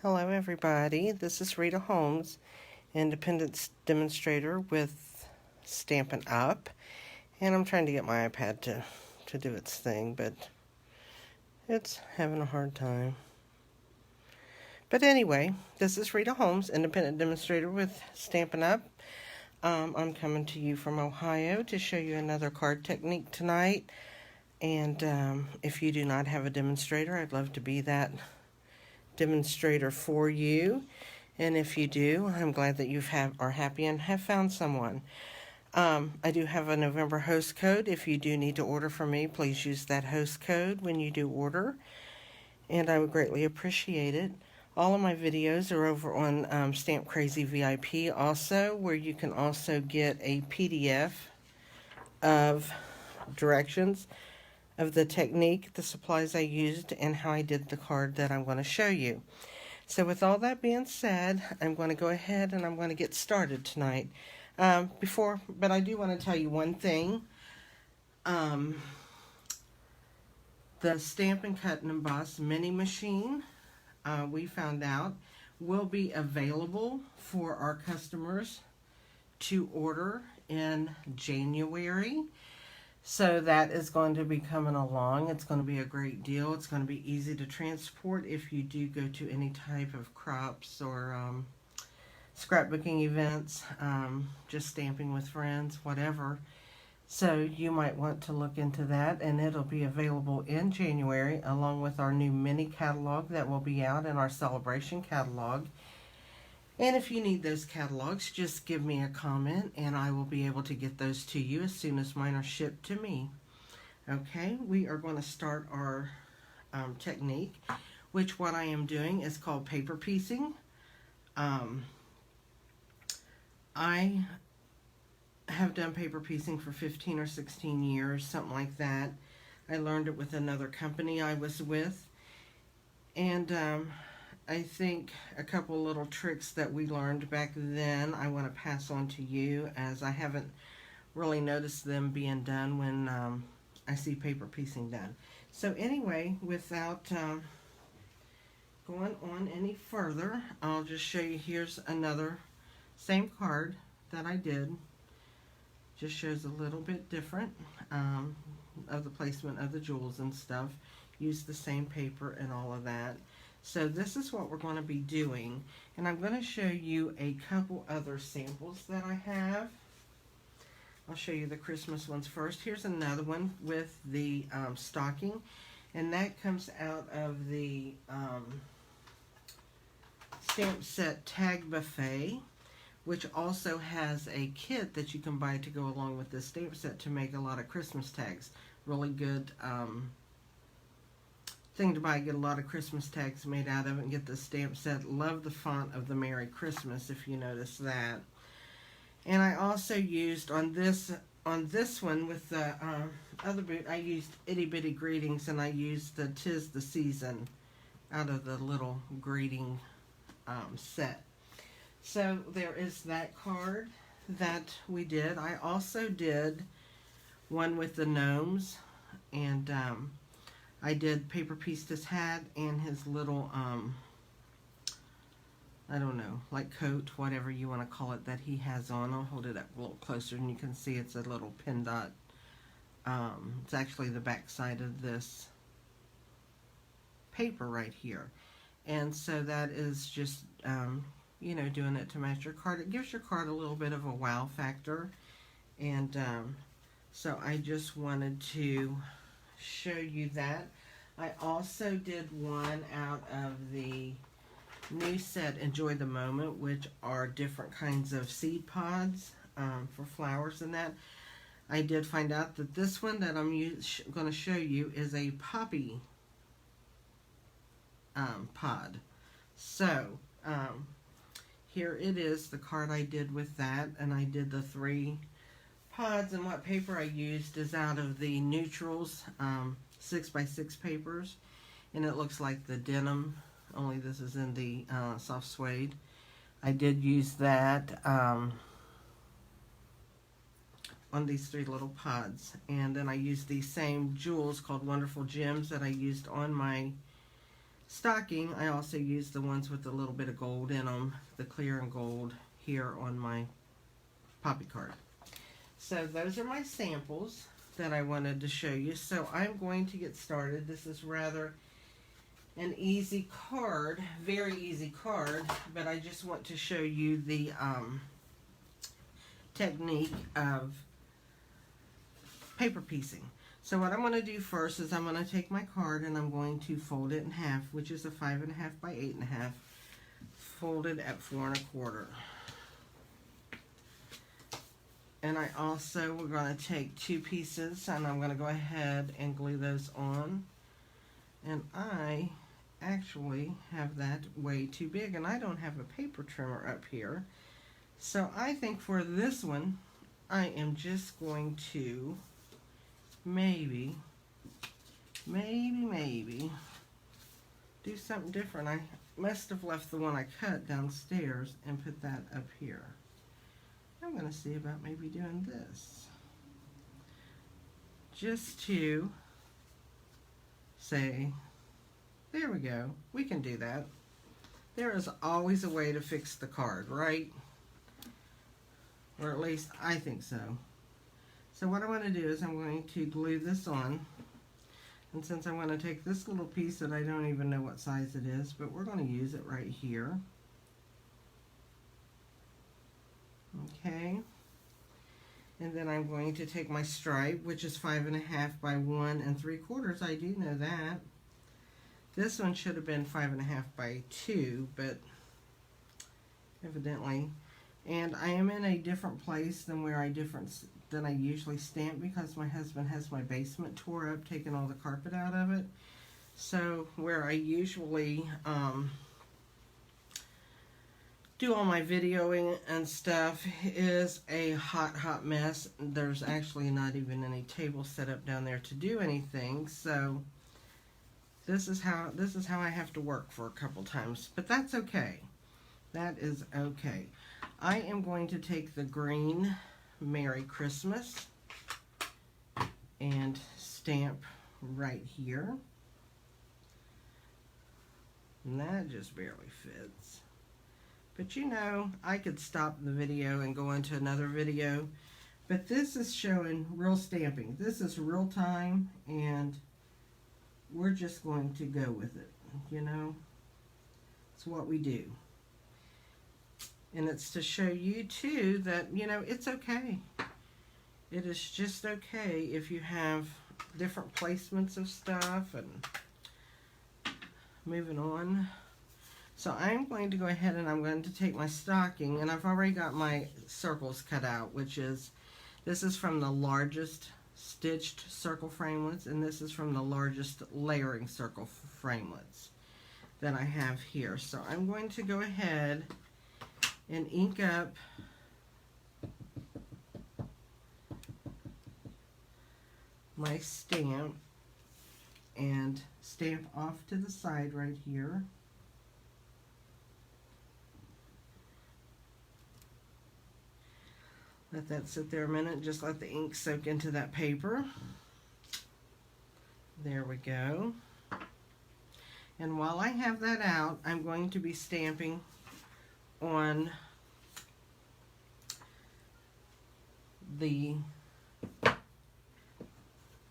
Hello everybody, this is Rita Holmes, independent demonstrator with Stampin Up, and I'm trying to get my iPad to do its thing, but it's having a hard time. But anyway, this is Rita Holmes, independent demonstrator with Stampin Up. I'm coming to you from Ohio to show you another card technique tonight, and if you do not have a demonstrator, I'd love to be that demonstrator for you, and if you do, I'm glad that you are happy and have found someone. I do have a November host code. If you do need to order from me, please use that host code when you do order, and I would greatly appreciate it. All of my videos are over on Stamp Crazy VIP also, where you can also get a PDF of directions of the technique, the supplies I used, and how I did the card that I'm going to show you. So with all that being said, I'm going to go ahead and I'm going to get started tonight. But I do want to tell you one thing. The Stampin' Cut and Emboss mini machine, we found out, will be available for our customers to order in January. So that is going to be coming along. It's going to be a great deal. It's going to be easy to transport if you do go to any type of crops or scrapbooking events, just stamping with friends, whatever. So you might want to look into that, and it'll be available in January along with our new mini catalog that will be out in our celebration catalog. And if you need those catalogs, just give me a comment and I will be able to get those to you as soon as mine are shipped to me. Okay, we are going to start our technique, which what I am doing is called paper piecing. I have done paper piecing for 15 or 16 years, something like that. I learned it with another company I was with. And I think a couple little tricks that we learned back then I want to pass on to you, as I haven't really noticed them being done when I see paper piecing done. So anyway, without going on any further, I'll just show you. Here's another same card that I did. Just shows a little bit different of the placement of the jewels and stuff. Use the same paper and all of that. So this is what we're going to be doing, and I'm going to show you a couple other samples that I have. I'll show you the Christmas ones first. Here's another one with the stocking, and that comes out of the Stamp Set Tag Buffet, which also has a kit that you can buy to go along with this stamp set to make a lot of Christmas tags. Really good thing to buy. Get a lot of Christmas tags made out of it and get the stamp set. Love the font of the Merry Christmas, if you notice that. And I also used on this one with the other boot, I used Itty Bitty Greetings, and I used the 'Tis the Season out of the little greeting set. So there is that card that we did. I also did one with the gnomes, and I did paper pieced his hat and his little, I don't know, like coat, whatever you want to call it, that he has on. I'll hold it up a little closer and you can see it's a little pin dot. It's actually the back side of this paper right here. And so that is just, you know, doing it to match your card. It gives your card a little bit of a wow factor. And so I just wanted to show you that. I also did one out of the new set Enjoy the Moment, which are different kinds of seed pods for flowers and that. I did find out that this one that I'm going to show you is a poppy pod. So here it is, the card I did with that, and I did the 3 pods, and what paper I used is out of the Neutrals 6x6 papers, and it looks like the denim, only this is in the soft suede. I did use that on these 3 little pods, and then I used these same jewels called Wonderful Gems that I used on my stocking, I also use the ones with a little bit of gold in them, the clear and gold here on my poppy card. So those are my samples that I wanted to show you. So I'm going to get started. This is rather an easy card, very easy card, but I just want to show you the technique of paper piecing. So what I'm going to do first is I'm going to take my card and I'm going to fold it in half, which is a 5.5 by 8.5, folded at 4 1/4. And I also, we're going to take 2 pieces and I'm going to go ahead and glue those on. And I actually have that way too big and I don't have a paper trimmer up here. So I think for this one, I am just going to maybe do something different. I must have left the one I cut downstairs and put that up here. I'm going to see about maybe doing this. Just to say, there we go. We can do that. There is always a way to fix the card, right? Or at least I think so. So what I want to do is I'm going to glue this on. And since I'm going to take this little piece that I don't even know what size it is, but we're going to use it right here. Okay. And then I'm going to take my stripe, which is 5.5 by 1 3/4. I do know that. This one should have been 5.5 by 2, but evidently. And I am in a different place than where I usually stamp because my husband has my basement tore up, taking all the carpet out of it. So where I usually do all my videoing and stuff is a hot mess. There's actually not even any table set up down there to do anything. So this is how I have to work for a couple times, but that's okay. That is okay. I am going to take the green Merry Christmas and stamp right here. And that just barely fits. But you know, I could stop the video and go into another video. But this is showing real stamping. This is real time and we're just going to go with it, you know. It's what we do. And it's to show you too that, you know, it's okay. It is just okay if you have different placements of stuff. And moving on. So I'm going to go ahead and I'm going to take my stocking, and I've already got my circles cut out, which is, this is from the largest stitched circle framelits, and this is from the largest layering circle framelits that I have here. So I'm going to go ahead and ink up my stamp and stamp off to the side right here. Let that sit there a minute, just let the ink soak into that paper. There we go. And while I have that out, I'm going to be stamping on the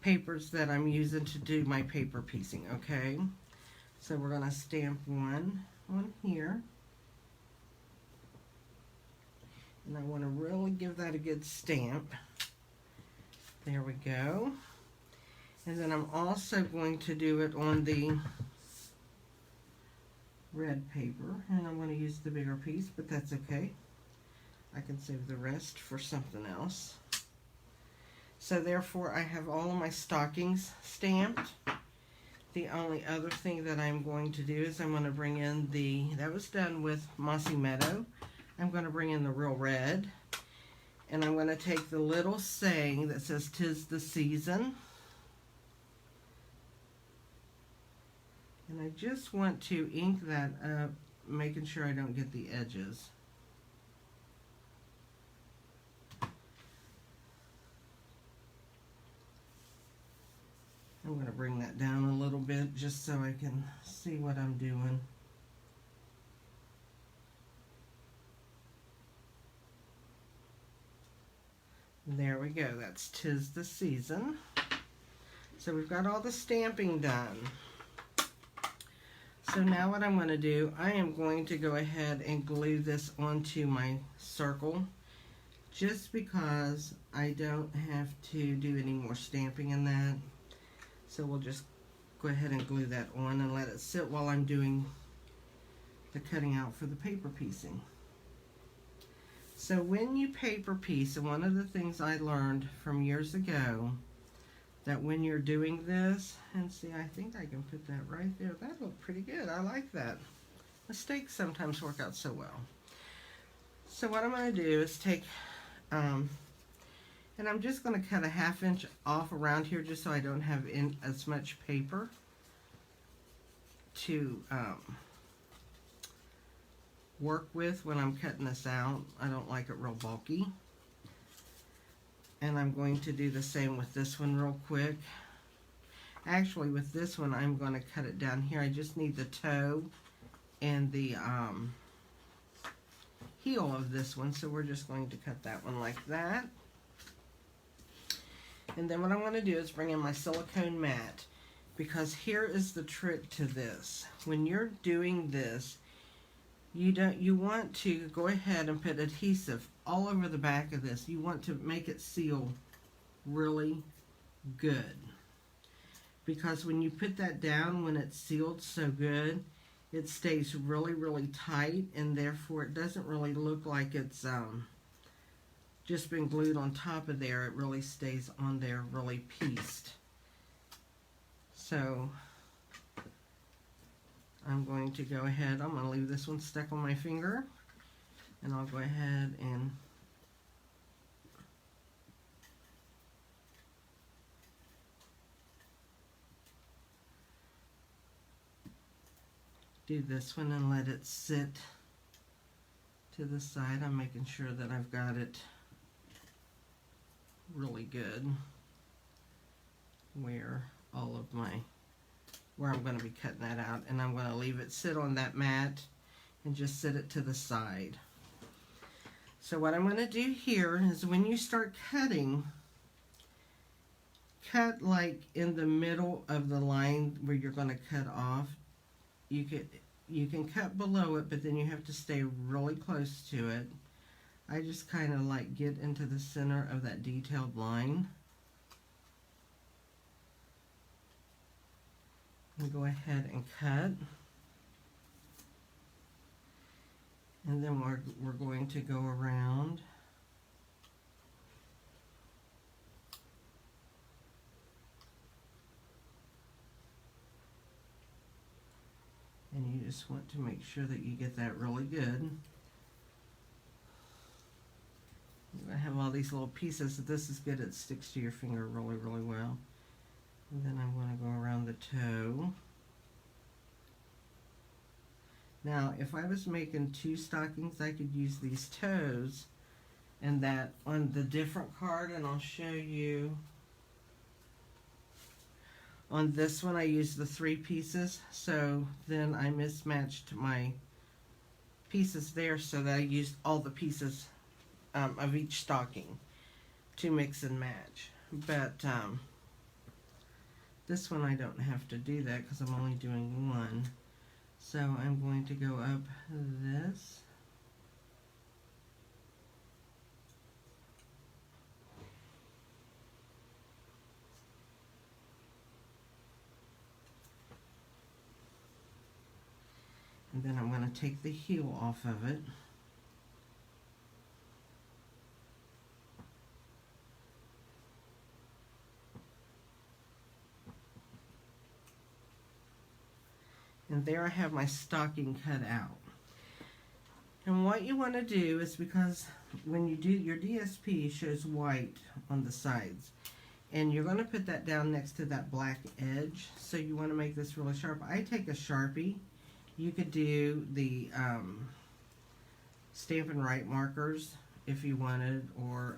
papers that I'm using to do my paper piecing, okay? So we're going to stamp one on here. And I want to really give that a good stamp. There we go. And then I'm also going to do it on the red paper. And I'm going to use the bigger piece, but that's okay. I can save the rest for something else. So therefore I have all of my stockings stamped. The only other thing that I'm going to do is I'm going to bring in that was done with Mossy Meadow. I'm going to bring in the real red, and I'm going to take the little saying that says "'Tis the season," and I just want to ink that up, making sure I don't get the edges. I'm going to bring that down a little bit just so I can see what I'm doing. There we go, that's 'Tis the Season. So we've got all the stamping done. So now what I'm going to do, I am going to go ahead and glue this onto my circle just because I don't have to do any more stamping in that. So we'll just go ahead and glue that on and let it sit while I'm doing the cutting out for the paper piecing. So when you paper piece, and one of the things I learned from years ago, that when you're doing this, and see, I think I can put that right there. That looked pretty good. I like that. Mistakes sometimes work out so well. So what I'm going to do is take, and I'm just going to cut a 1/2 inch off around here just so I don't have in as much paper to work with when I'm cutting this out. I don't like it real bulky. And I'm going to do the same with this one real quick. Actually, with this one, I'm going to cut it down here. I just need the toe and the heel of this one, so we're just going to cut that one like that. And then what I'm going to do is bring in my silicone mat, because here is the trick to this. When you're doing this, you want to go ahead and put adhesive all over the back of this. You want to make it seal really good, because when you put that down, when it's sealed so good, it stays really tight, and therefore it doesn't really look like it's just been glued on top of there. It really stays on there really pieced. So I'm going to go ahead, I'm going to leave this one stuck on my finger, and I'll go ahead and do this one and let it sit to the side. I'm making sure that I've got it really good where I'm going to be cutting that out, and I'm going to leave it sit on that mat and just sit it to the side. So what I'm going to do here is, when you start cutting, cut like in the middle of the line where you're going to cut off. You can cut below it, but then you have to stay really close to it. I just kind of like get into the center of that detailed line. And go ahead and cut. And then we're going to go around. And you just want to make sure that you get that really good. You're going to have all these little pieces. So this is good. It sticks to your finger really well. And then I'm going to go around the toe. Now, if I was making 2 stockings, I could use these toes and that on the different card, and I'll show you. On this one, I used the 3 pieces, so then I mismatched my pieces there, so that I used all the pieces of each stocking to mix and match. But this one I don't have to do that because I'm only doing 1. So I'm going to go up this. And then I'm going to take the heel off of it. And there I have my stocking cut out. And what you want to do is, because when you do your DSP shows white on the sides, and you're going to put that down next to that black edge, so you want to make this really sharp. I take a Sharpie. You could do the Stampin' Right markers if you wanted, or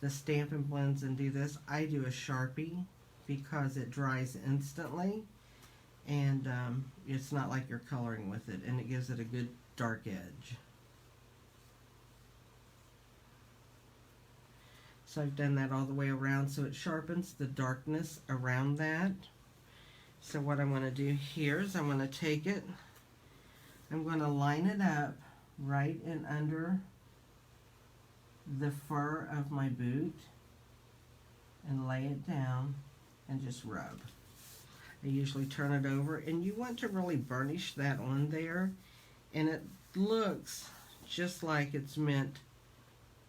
the Stampin' Blends and do this. I do a Sharpie because it dries instantly, and it's not like you're coloring with it, and it gives it a good dark edge. So I've done that all the way around, so it sharpens the darkness around that. So what I'm going to do here is I'm going to take it, I'm going to line it up right in under the fur of my boot and lay it down and just rub. I usually turn it over, and you want to really burnish that on there, and it looks just like it's meant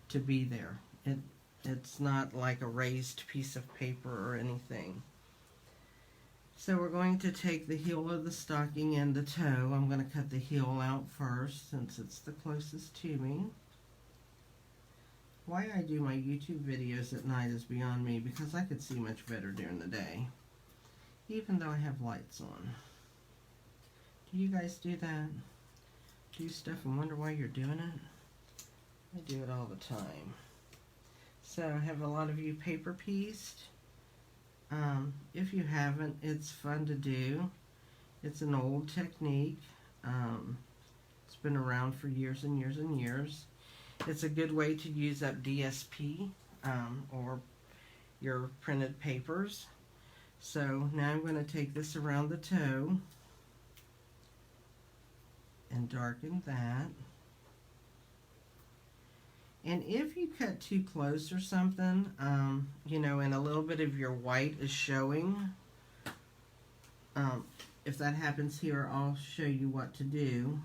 to be there. It's not like a raised piece of paper or anything. So we're going to take the heel of the stocking and the toe. I'm going to cut the heel out first since it's the closest to me. Why I do my YouTube videos at night is beyond me, because I could see much better during the day, even though I have lights on. Do you guys do that? Do stuff and wonder why you're doing it? I do it all the time. So I have a lot of you paper pieced. If you haven't, it's fun to do. It's an old technique. It's been around for years and years and years. It's a good way to use up DSP or your printed papers. So now I'm going to take this around the toe and darken that. And if you cut too close or something, you know, and a little bit of your white is showing, if that happens here, I'll show you what to do.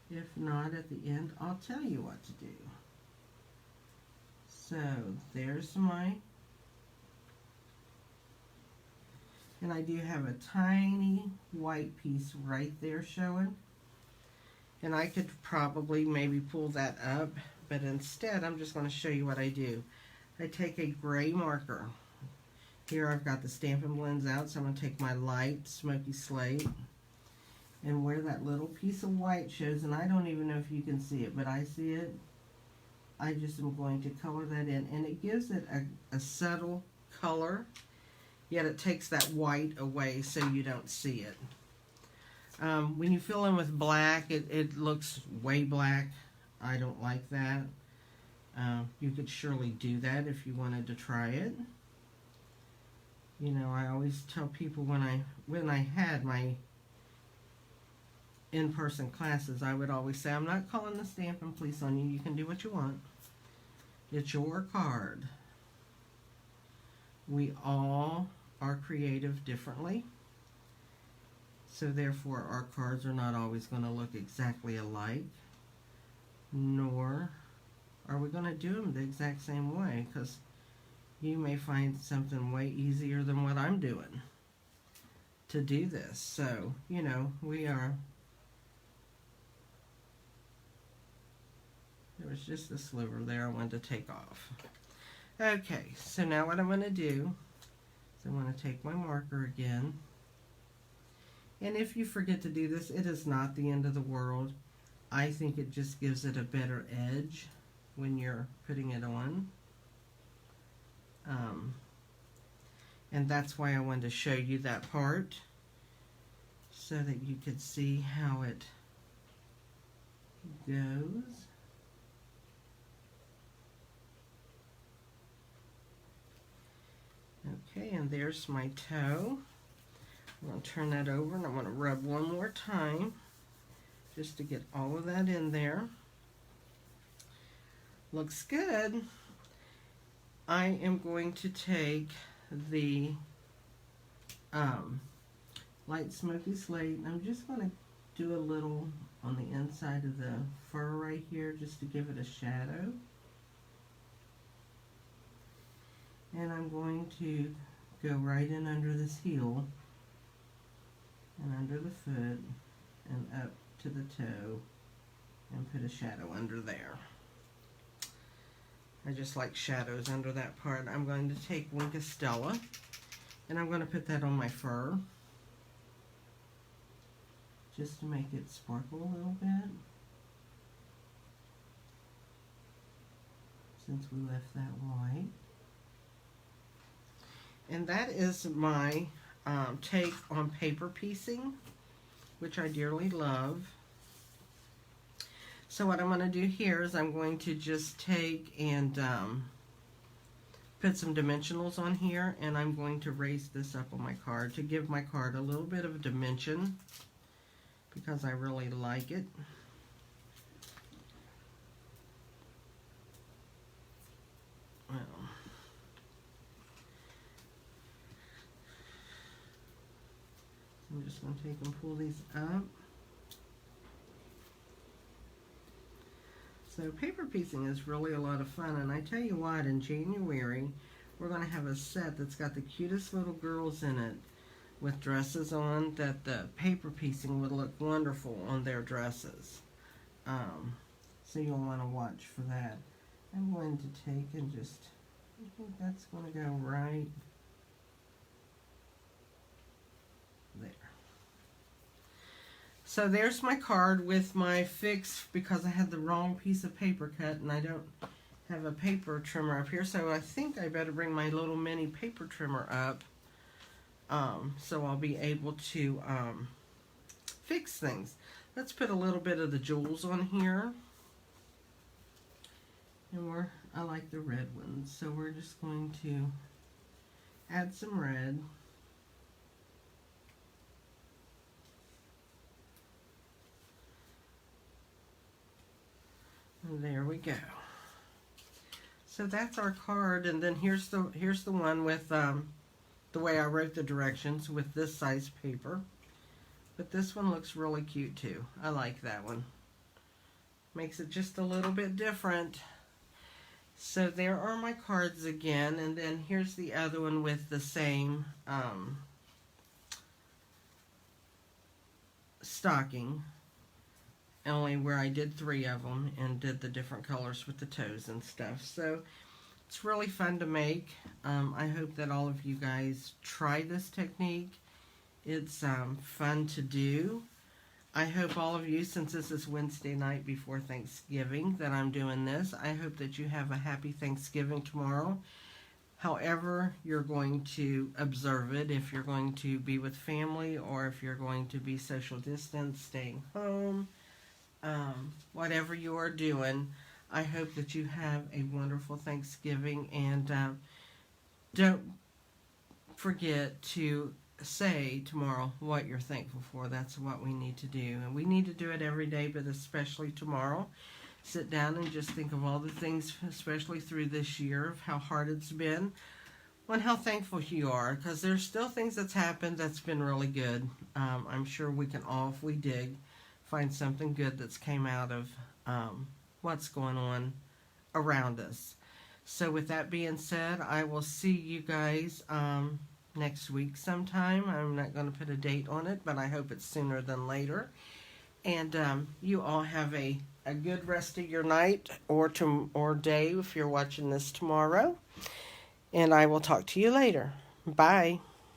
If not, at the end, I'll tell you what to do. So, there's my, and I do have a tiny white piece right there showing. And I could probably maybe pull that up, but instead I'm just going to show you what I do. I take a gray marker. Here I've got the Stampin' Blends out, so I'm going to take my light smoky slate, and where that little piece of white shows, and I don't even know if you can see it, but I see it, I just am going to color that in, and it gives it a subtle color, yet it takes that white away so you don't see it. When you fill in with black, it looks way black. I don't like that. You could surely do that if you wanted to try it. You know, I always tell people when I had my in-person classes, I would always say, I'm not calling the Stampin' Police on you. You can do what you want. It's your card. We all are creative differently. So therefore, our cards are not always going to look exactly alike, nor are we going to do them the exact same way, because you may find something way easier than what I'm doing to do this. So, you know, there was just a sliver there I wanted to take off. Okay, so now what I'm going to do is I'm going to take my marker again. And if you forget to do this, it is not the end of the world. I think it just gives it a better edge when you're putting it on. And that's why I wanted to show you that part, so that you could see how it goes. Okay, and there's my toe. I'm going to turn that over, and I'm going to rub one more time just to get all of that in there. Looks good. I am going to take the light smoky slate, and I'm just going to do a little on the inside of the fur right here just to give it a shadow. And I'm going to go right in under this heel and under the foot and up to the toe and put a shadow under there. I just like shadows under that part. I'm going to take Wink of Stella, and I'm going to put that on my fur just to make it sparkle a little bit, since we left that white. And that is my take on paper piecing, which I dearly love. So what I'm going to do here is I'm going to just take and put some dimensionals on here, and I'm going to raise this up on my card to give my card a little bit of dimension because I really like it. Well, I'm just going to take and pull these up. So paper piecing is really a lot of fun, and I tell you what, in January we're going to have a set that's got the cutest little girls in it with dresses on, that the paper piecing would look wonderful on their dresses. So you'll want to watch for that. I'm going to take and just, I think that's going to go right there. So there's my card with my fix, because I had the wrong piece of paper cut and I don't have a paper trimmer up here. So I think I better bring my little mini paper trimmer up so I'll be able to fix things. Let's put a little bit of the jewels on here. And I like the red ones, so we're just going to add some red. And there we go. So that's our card, and then here's the one with the way I wrote the directions with this size paper. But this one looks really cute too. I like that one. Makes it just a little bit different. So there are my cards again, and then here's the other one with the same stocking, only where I did 3 of them and did the different colors with the toes and stuff. So it's really fun to make. I hope that all of you guys try this technique. It's fun to do. I hope all of you, since this is Wednesday night before Thanksgiving that I'm doing this, I hope that you have a happy Thanksgiving tomorrow. However you're going to observe it, if you're going to be with family or if you're going to be social distance, staying home, whatever you are doing, I hope that you have a wonderful Thanksgiving, and don't forget to say tomorrow what you're thankful for. That's what we need to do, and we need to do it every day, but especially tomorrow. Sit down and just think of all the things, especially through this year, of how hard it's been and how thankful you are, because there's still things that's happened that's been really good. I'm sure we can all, if we dig, find something good that's came out of what's going on around us. So with that being said, I will see you guys next week sometime. I'm not going to put a date on it, but I hope it's sooner than later. And you all have a good rest of your night or day if you're watching this tomorrow. And I will talk to you later. Bye.